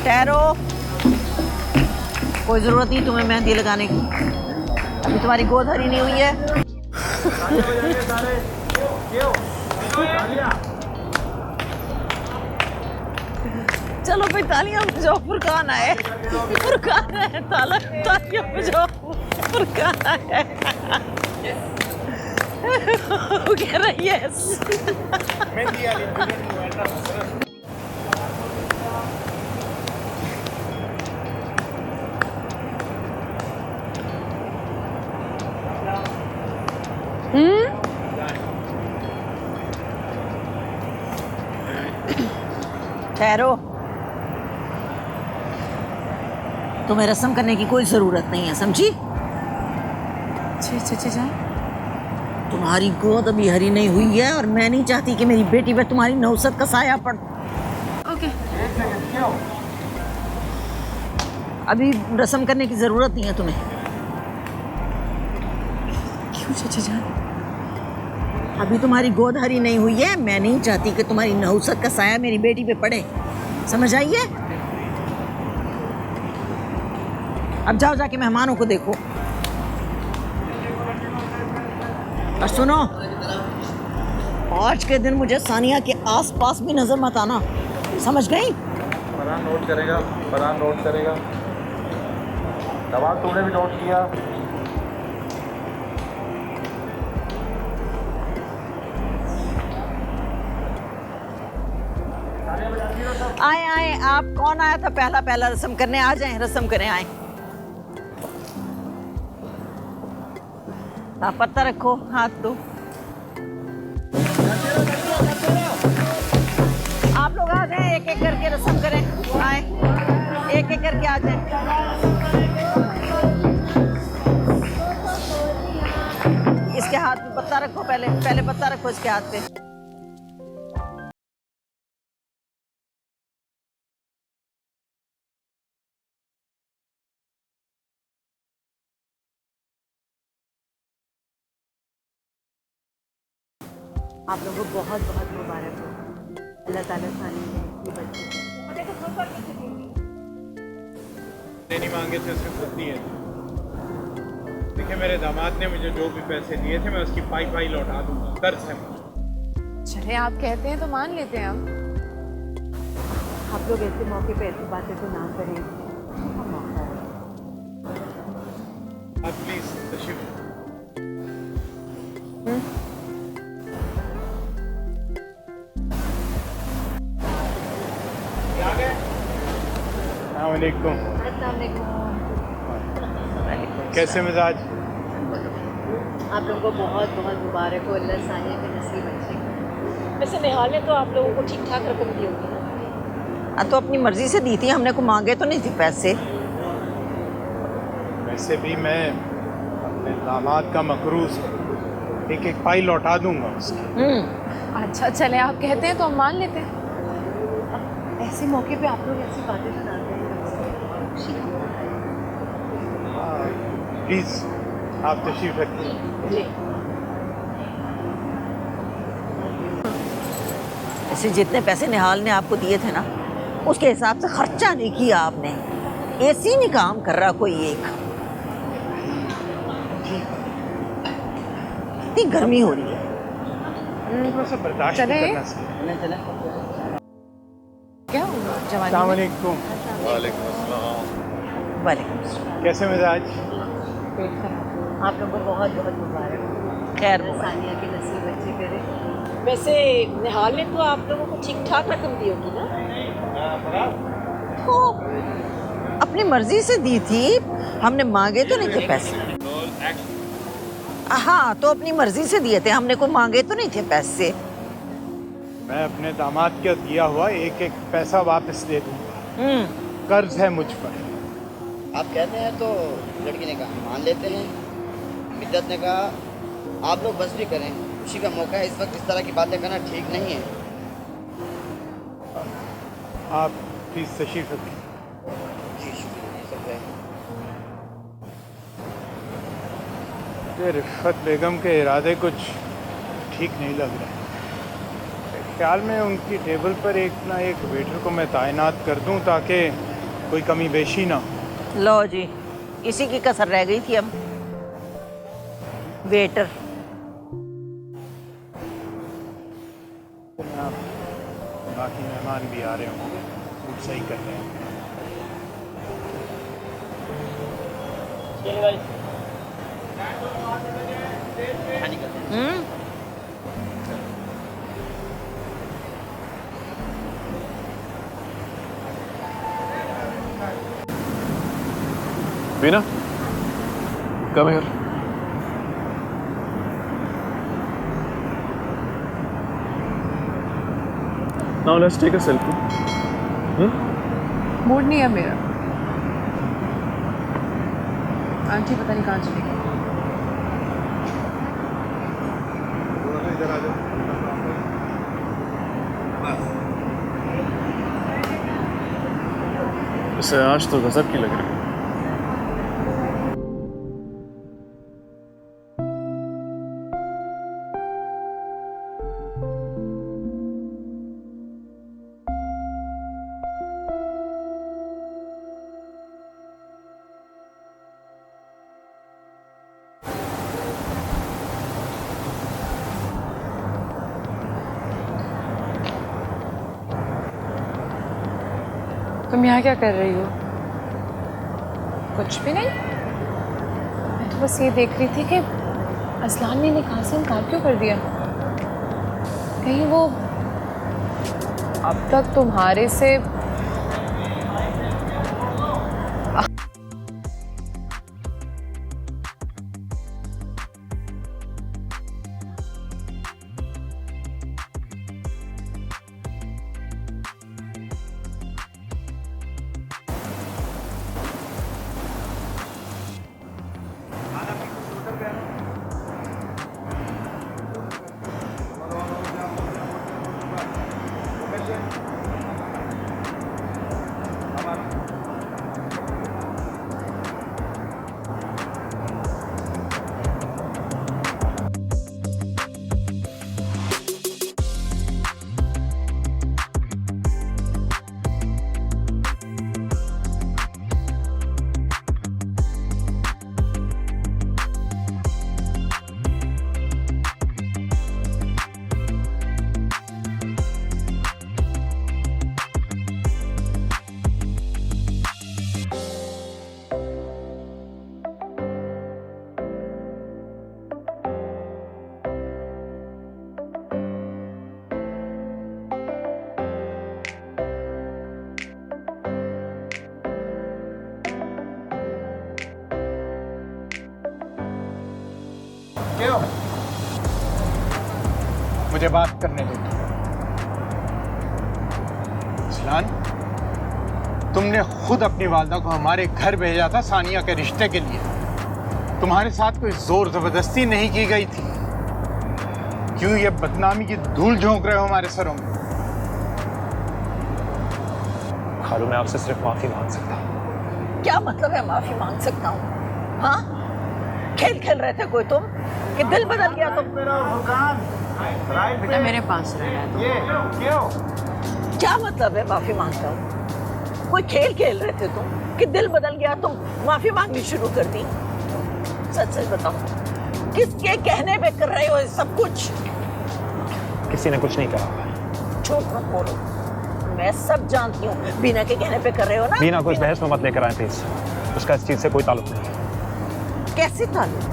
ठहरो, कोई जरूरत नहीं तुम्हें मेहंदी लगाने की, अभी तुम्हारी गोद हरी नहीं हुई है। चलो भाई तालियां बजाओ, फुरकान आए, फुरकान आए, तालियां बजाओ, फुरकान आए। वो कह रहा है यस। ठहरो, तुम्हें रस्म करने की कोई जरूरत नहीं है, समझी? तुम्हारी गोद अभी हरी नहीं हुई है और मैं नहीं चाहती कि मेरी बेटी पे तुम्हारी नौसत का साया पड़। ओके। अभी रस्म करने की जरूरत नहीं है तुम्हें। क्यों चाचा जान? अभी तुम्हारी गोद हरी नहीं हुई है, मैं नहीं चाहती कि तुम्हारी नौसत का साया मेरी बेटी पे पड़े, समझ आई है? अब जाओ जाके मेहमानों को देखो और सुनो, आज के दिन मुझे सानिया के आसपास भी नजर मत आना, समझ गई? फरहान नोट करेगा, फरहान नोट करेगा। नवाज तूने भी नोट किया। आए आए, आप कौन आया था पहला पहला रस्म करने? आ जाएं, रस्म करें, आए। आप पत्ता रखो, हाथ दो। आप लोग आ जाएं, एक एक करके रस्म करें, आए, एक एक करके आ जाएं। इसके हाथ में पत्ता रखो, पहले पत्ता रखो इसके हाथ पे। आप लोगों को बहुत बहुत मुबारक हो। अल्लाह ताला सानी की बच्ची नहीं मांगे थे, उसने खुद दिए। देखिए मेरे दामाद ने मुझे जो भी पैसे दिए थे मैं उसकी पाई लौटा दूंगा, कर्ज है। चले आप कहते हैं तो मान लेते हैं हम। आप लोग ऐसे मौके पे ऐसी बातें तो ना करें। आप प्लीज तशरीफ। कैसे मिजाज? आप लोगों को बहुत बहुत मुबारक हो। अल्लाह सानिया के नसीब अच्छे। वैसे निहाल ने तो आप लोगों को ठीक ठाक रकम दी होगी ना? तो अपनी मर्जी से दी थी, हमने को मांगे तो नहीं थे पैसे। वैसे भी मैं अपने दामाद का मकरूज एक एक पाई लौटा दूंगा उसकी। अच्छा चले आप कहते हैं तो हम मान लेते हैं। ऐसे मौके पे आप लोग ऐसी बातें तो ना करें। प्लीज आप तशरीफ रखिए। ऐसे जितने पैसे निहाल ने आपको दिए थे ना, उसके हिसाब से खर्चा नहीं किया आपने। एसी नहीं काम कर रहा कोई एक। इतनी गर्मी हो रही है। थोड़ा सा बर्दाश्त चले? करना चाहिए। क्या हुआ जवानी अस्सलाम में? वालेकुम। वालेकुम। कैसे मिजाज? पेट खराब। आप लोगों को बहुत बहुत मुबारक हो। खैर अल्लाह सानिया के नसीब अच्छे करे। वैसे निहाल ने तो आप लोगों को ठीक ठाक रकम दी होगी ना? तो अपनी मर्जी से दी थी, हमने मांगे तो नहीं थे पैसे। हाँ, तो अपनी मर्जी से दिए थे, हमने कोई मांगे तो नहीं थे पैसे। मैं अपने दामाद का दिया हुआ एक एक पैसा वापस दे दूंगा, कर्ज है मुझ पर। आप कहते हैं तो लड़की ने कहा मान लेते हैं। मिद्दत ने कहा आप लोग बस भी करें, खुशी का मौका है, इस वक्त इस तरह की बातें करना ठीक नहीं है। आप प्लीज तशरीफ रखिए। जी शुक्रिया, ये सब है। मुझे रिफ़त बेगम के इरादे कुछ ठीक नहीं लग रहे। ख्याल में उनकी टेबल पर एक ना एक वेटर को मैं तैनात कर दूं ताकि कोई कमी बेशी ना। लो जी, इसी की कसर रह गई थी अब। वेटर बाकी मेहमान भी आ रहे होंगे, फूड सही कर रहे हैं। Veena, come here. Now let's take a selfie. Mood नहीं है मेरा। आंटी पता नहीं कहाँ चली गई। वैसे आज तो गजब की लग रही है। तुम यहाँ क्या कर रही हो? कुछ भी नहीं। मैं तो बस ये देख रही थी कि असलान ने निकाह से इनकार क्यों कर दिया। कहीं वो अब तक तुम्हारे से क्यों? मुझे बात करने दो। असलान, तुमने खुद अपनी वालदा को हमारे घर भेजा था सानिया के रिश्ते के लिए। तुम्हारे साथ कोई जोर जबरदस्ती नहीं की गई थी। क्यों ये बदनामी की धूल झोंक रहे हो हमारे सरों में? खालू, मैं आपसे सिर्फ माफी मांग सकता हूँ। क्या मतलब है माफी मांग सकता हूँ? हाँ, खेल खेल रहे थे कोई तुम कि दिल बदल गया तुम? बेटा मेरे पास रहना है। क्यों? क्या मतलब है माफी मांगता हूँ? कोई खेल खेल रहे थे तुम कि दिल बदल गया तुम माफी मांगनी शुरू कर दी? सच सच बताओ, किसके कहने पे कर रहे हो ये सब कुछ? किसी ने कुछ नहीं कहा। झूठ मत बोलो, मैं सब जानती हूँ। बीना के कहने पे कर रहे हो ना? बीना को इस बहस में मत लेकर आए प्लीज। उसका इस चीज से कोई ताल्लुक नहीं है। कैसे ताल्लुक?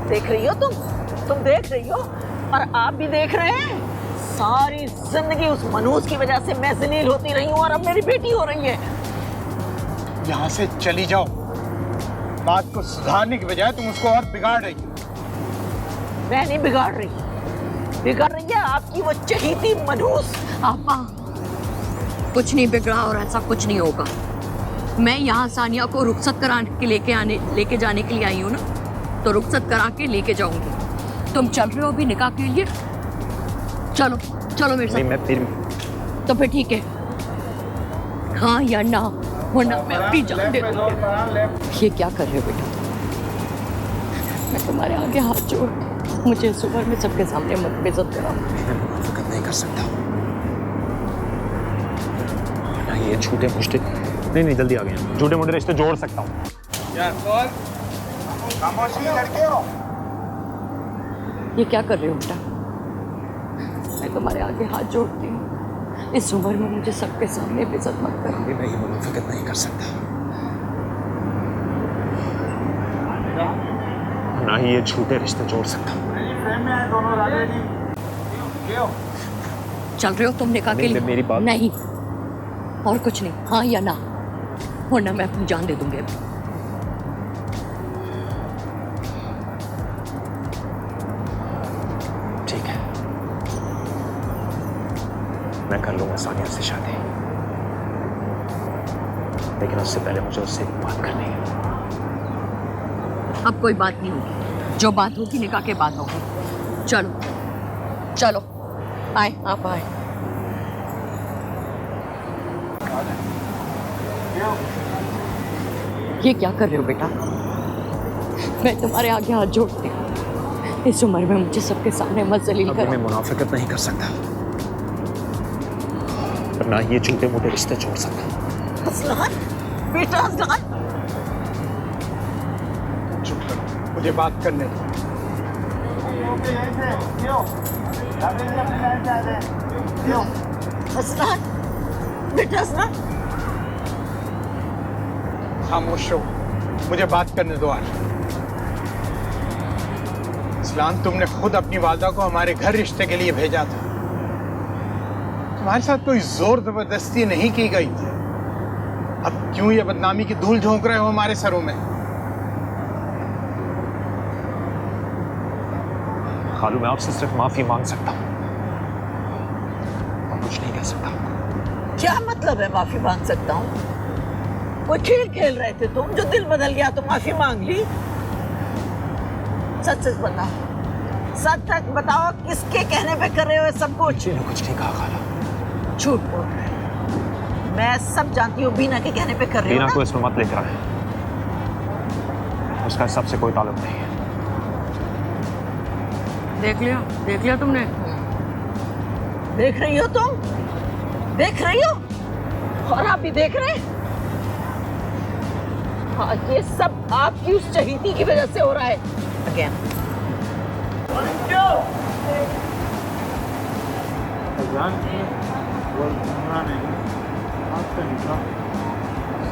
देख रही हो तुम देख रही हो, और आप भी देख रहे हैं। सारी जिंदगी उस मनूज की वजह से मैं जलील होती रही हूँ, और अब मेरी बेटी हो रही है। यहाँ से चली जाओ। बात को सुधारने की बजाय तुम उसको और बिगाड़ रही हो। मैं नहीं बिगाड़ रही, बिगड़ रही है आपकी वो चहीती मनूस। आपा, कुछ नहीं बिगड़ा और ऐसा कुछ नहीं होगा। मैं यहाँ सानिया को रुखसत कराने के लेके जाने के लिए आई हूँ ना, तो रुखसत करा के लेके जाऊंगी। तुम चल रहे हो अभी निकाह के लिए? चलो चलो मेरे साथ। मैं फिर तो फिर ठीक है, हाँ या ना, वरना मैं अपनी जान दे दूंगी। ये क्या कर रहे हो बेटा? मैं तुम्हारे आगे हाथ जोड़, मुझे इस उम्र में सबके सामने मत बेइज्जत कराओ। फिक्र नहीं कर सकता। ये झूठे मुझे नहीं जल्दी आ गए, झूठे मोटे रिश्ते जोड़ सकता हूँ। ये क्या कर रहे हो बेटा? मैं तुम्हारे आगे हाथ जोड़ती हूँ, इस उम्र में मुझे सबके सामने बेइज्जत मत कर। मैं ये मुनाफिकत नहीं कर सकता, ना ही ये झूठे रिश्ते जोड़ सकता हूँ। चल रहे हो तुम निकाह के लिए? मेरी बात नहीं, और कुछ नहीं, हाँ या ना, वरना मैं अपनी जान दे दूंगी अभी। ठीक है, मैं कर लूंगा सानिया से शादी, लेकिन उससे पहले मुझे उससे एक बात करनी है। अब कोई बात नहीं होगी, जो बात होगी निकाह के बाद होगी। चलो चलो, आए आप आए। ये क्या कर रहे हो बेटा? मैं तुम्हारे आगे हाथ जोड़ती हूँ, इस उम्र में मुझे सबके सामने मत जलील अब करो। मैं मुनाफिकत नहीं कर सकता, पर ना ये झूठे मोटे रिश्ते जोड़ सकता। असलान, बेटा असलान, चुप करो, मुझे बात करने दो। असलान, बेटा असलान, खामोश हो, मुझे बात करने दो आज। असलान, तुमने खुद अपनी वालदा को हमारे घर रिश्ते के लिए भेजा था, तुम्हारे साथ कोई जोर जबरदस्ती नहीं की गई थी। अब क्यों ये बदनामी की धूल झोंक रहे हो हमारे सरों में? खालू, मैं आपसे सिर्फ माफी मांग सकता हूँ और कुछ नहीं कह सकता। क्या मतलब है माफी मांग सकता हूँ? वो खेल खेल रहे थे तुम, जो दिल बदल गया तो माफी मांग ली। सच सच बताओ, सच सच बताओ, किसके कहने पे कर रहे हो ये सब कुछ? मैंने कुछ नहीं कहा खाला। झूठ बोल रहे हो। मैं सब जानती हूँ, बीना के कहने पे कर रहे हो बीना ना? को इसमें मत लेकर आए, उसका इस सब से कोई ताल्लुक नहीं है। देख लिया तुमने? देख रही हो तुम? देख रही हो? और आप भी देख रहे हैं? हाँ, ये सब आपकी उस चहीती की वजह से हो रहा है। अगेन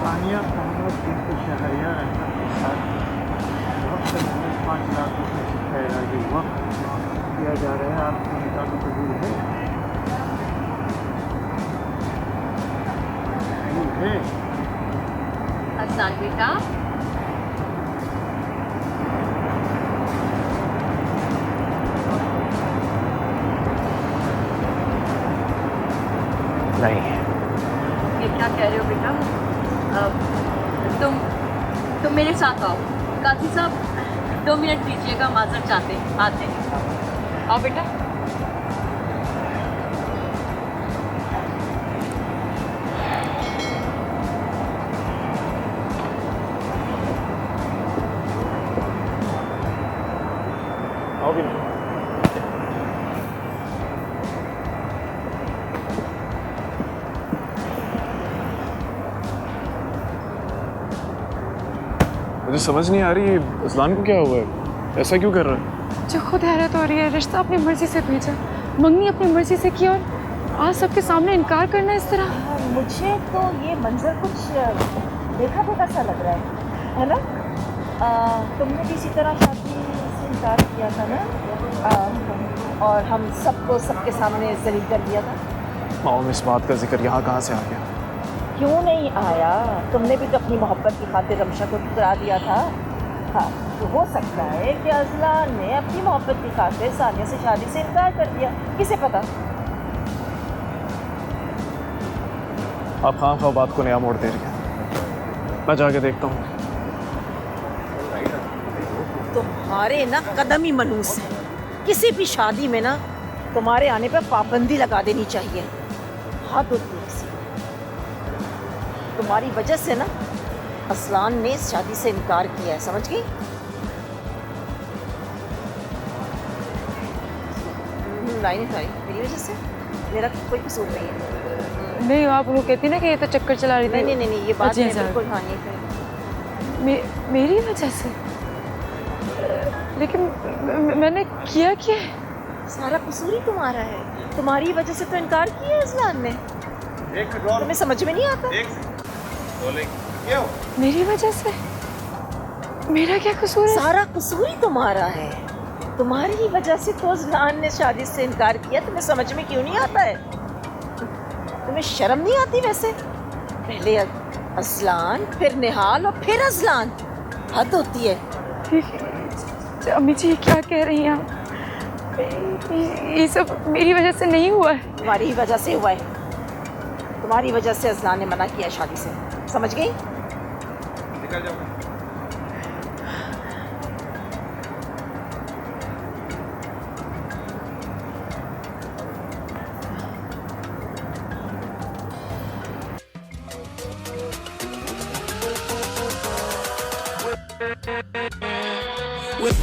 सानिया मोहम्मद बिन्त शहरियार अहमद के साथ वक्त में 5 लाख रुपये की खैराजी वक्त दिया जा रहा है। आपको निकाह कबूल है? कबूल है? अज़लान बेटा, नहीं, ये क्या कह रहे हो बेटा? तुम मेरे साथ आओ। काजी साहब 2 मिनट दीजिएगा, माजर चाहते हैं, आते हैं। आओ बेटा। आओ भी नहीं। मुझे समझ नहीं आ रही अज़लान को क्या हुआ है, ऐसा क्यों कर रहा है? जो खुद हैरत हो रही है, रिश्ता अपनी मर्जी से भेजा, मंगनी अपनी मर्जी से की, और आज सबके सामने इनकार करना इस तरह। मुझे तो ये मंजर कुछ देखा देखा सा लग रहा है ना? तुमने भी इसी तरह शादी से इनकार किया था ना? और हम सबको सबके सामने जलील कर दिया था। माओ, इस बात का जिक्र यहाँ कहाँ से आ गया? क्यों नहीं आया? तुमने भी तो अपनी मोहब्बत की खातिर रमशा को ठुकरा दिया था। हाँ, तो हो सकता है कि अज़लान ने अपनी मोहब्बत की खातिर सानिया से शादी से इनकार कर दिया, किसे पता? आप खां बात को नया मोड़ दे रही हैं, मैं जाके देखता हूँ। तुम्हारे ना कदम ही मनूस हैं। किसी भी शादी में ना तुम्हारे आने पर पाबंदी लगा देनी चाहिए। हद होती है किसी। तुम्हारी वजह से ना अज़लान ने इस शादी से इनकार किया है, समझ गई? लाइन उठाई मेरी वजह से, मेरा कोई कसूर नहीं है। नहीं आप लोग कहती ना कि ये तो चक्कर चला रही थी। नहीं ये बात अजय मैं सर। बिल्कुल हाँ नहीं कही। मेरी वजह से? लेकिन मैंने किया क्या है? सारा कसूर ही तुम्हारा है, तुम्हारी वजह से तो इनकार किया है अजलान ने। तुम्हें समझ में नहीं आता? मेरी वजह से? मेरा क्या कसूर है? सारा कसूर ही तुम्हारा है, तुम्हारी ही वजह से तो अजलान ने शादी से इनकार किया। तुम्हें समझ में क्यों नहीं आता है? तुम्हें शर्म नहीं आती? वैसे पहले अजलान, फिर निहाल और फिर अजलान। हद होती है। अम्मी जी क्या कह रही हैं आप? ये सब मेरी वजह से नहीं हुआ है। तुम्हारी ही वजह से हुआ है, तुम्हारी वजह से अजलान ने मना किया शादी से। समझ गई? निकल जाओ। with